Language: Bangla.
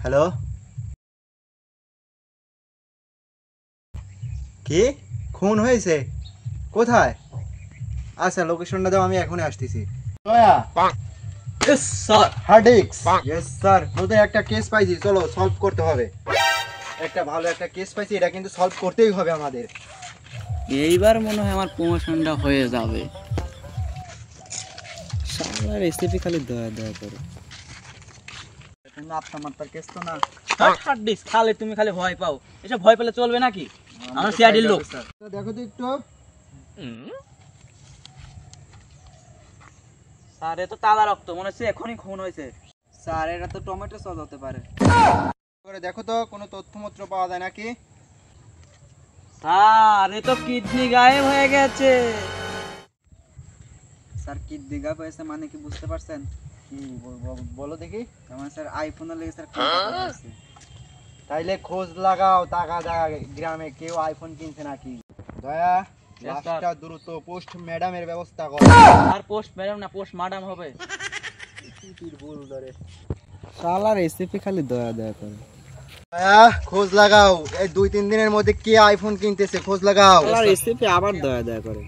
হ্যালো, কি খুন হয়েছে? কোথায়? আচ্ছা, লোকেশনটা দাও, আমি এখনই আসতেছি। নতুন একটা কেস পাইছি, চলো সলভ করতে হবে। একটা ভালো একটা কেস পাইছি, এটা কিন্তু সলভ করতেই হবে আমাদের। এইবার মনে হয় আমার প্রমোশনটা হয়ে যাবে। শালা রেসিপি খালি দয়া দয়া করে। কেস তো না। খালি তুমি খালি ভয় পাও, এসব ভয় পেলে চলবে নাকি? আমরা সিআইডির লোক। দেখো তো একটু। স্যার এ তো তাজা রক্ত, মনে হচ্ছে এখনই খুন হয়েছে। স্যার, এটা তো টমেটো সস হতে পারে। দেখো তো কোনো তথ্যপত্র পাওয়া যায় নাকি? স্যার এ তো কিডনি গায়েব হয়ে গেছে। স্যার, কিডনি গায়েব হয়েছে মানে কি বুঝতে পারছেন? কি বলো দেখি। আমার স্যার আইফোন লেগে স্যার তাইলে খোঁজ লাগাও, টাকা গ্রামে কেউ আইফোন কিনছে নাকি। দয়া, লাশটা দ্রুত পোস্ট ম্যাডামের ব্যবস্থা করো। আর পোস্ট ম্যাডাম না, পোস্ট ম্যাডাম হবে। শালা রেসিপি খালি দয়া দয়া করে। খোঁজ লাগাও, এই 2-3 দিনের মধ্যে কে আইফোন কিনতেছে খোঁজ লাগাও। রেসিপি আবার দয়া দয়া করে।